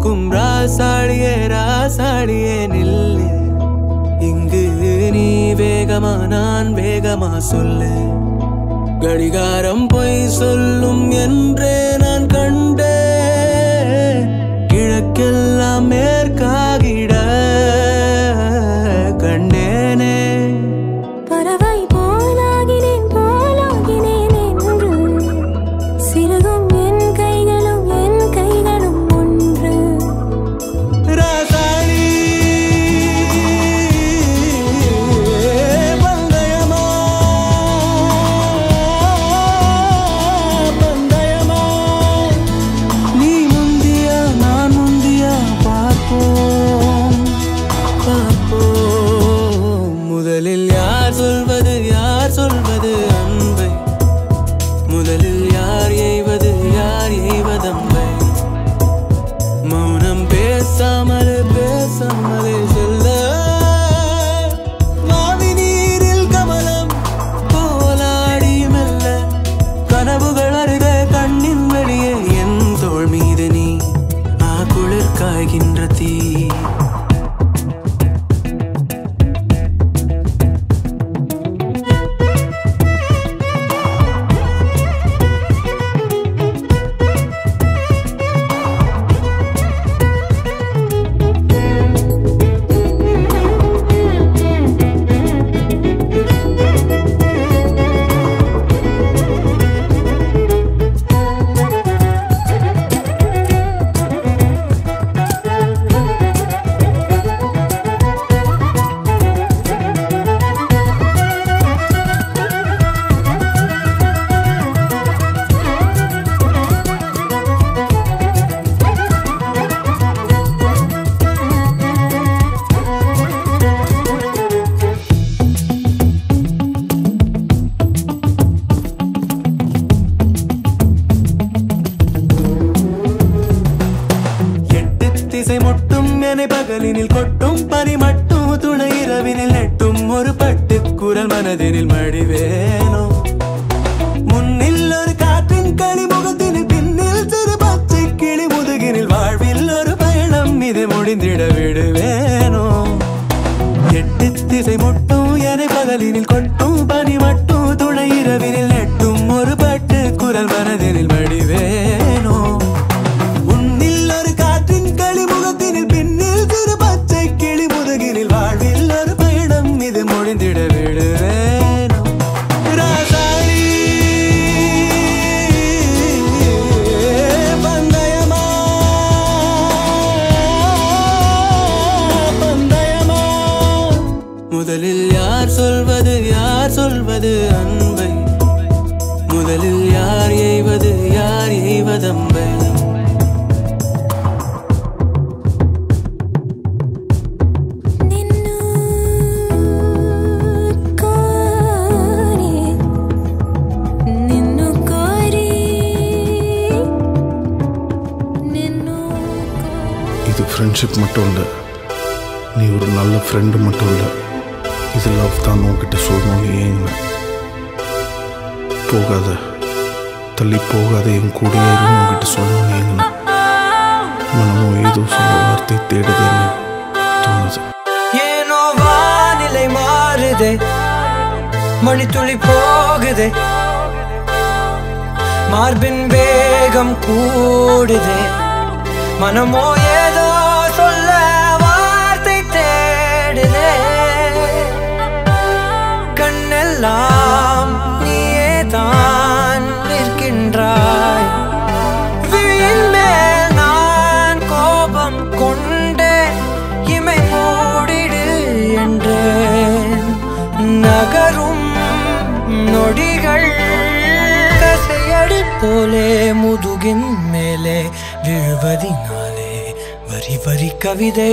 இருக்கும் ராசாடியே ராசாடியே நில்லு இங்கு நீ வேகமா நான் வேகமா சொல்லு கடிகாரம் பொய் சொல்லும் என்றே நான் கண்டே கிழக்கெல்லாம் மேற்காகிட கண்டேனே பறவை போலாகினேன் போலாகினேன் என்று சிறகும் என் கைகளும் ஒன்று ராசாடி பந்தயமா பந்தயமா நீ முந்தியா நான் முந்தியா பார்ப்போம் பார்ப்போம் முதலில் யார் சொல்வது அன்பை முதலில் யார் எய்வதம்பை மௌனம் பேசாமலே சொல்ல மாவி நீரில் கமலம் போலாடி மெல்ல கனவுகள் அருகே கண்ணின் வெளியே என் தோள் மீது நீ குளிர் காய்கின்ற தீ பகலினில் கொட்டும் பனி மட்டும் துணை இரவினில் நெட்டும் ஒரு பட்டு குரல் மனதினில் மடிவேனோ முன்னில் ஒரு காற்றின் களி முகத்தினில் பின்னில் சிறு பச்சை கிளி முதுகினில் வாழ்வில் ஒரு பயணம் இது முடிந்திட விடுவேனோ எட்டு திசை மட்டும் என பகலினில் கொட்டும் பனி மட்டும் துணை இரவினில் நெட்டும் ஒரு பட்டு குரல் மனதினில் மடிவேனோ முதலில் யார் சொல்வது அன்பை முதலில் யார் எய்வதம்பை இது ஃப்ரெண்ட்ஷிப் மட்டும் இல்லை நீ ஒரு நல்ல ஃப்ரெண்டு மட்டும் இல்லை இது லவ் தான் உன்கிட்ட சொல்லணும்னு ஏங்க போகாத தள்ளி போகாத என் கூடயே இருந்து உன்கிட்ட சொல்லணும்னு ஏங்கண்ணா மனமும் ஏதோ சொல்ல வார்த்தை தேடுதுன்னு தோணுது ஏனோ வானிலை மாறுதே மணித்துளி போகுதே மார்பின் வேகம் கூடுதே மனமோ ஏதோ சொல்ல வார்த்தை தேடுதே கண்ணெல்லாம் நீயே தான் நிற்கின்றாய் விழியின் மேல் நான் கோபம் கொண்டே இமை மூடிடு என்றேன் நகரும் நொடிகள் கசையடி போலே முதுகின் மேலே விழுவதினாலே வரி வரி கவிதை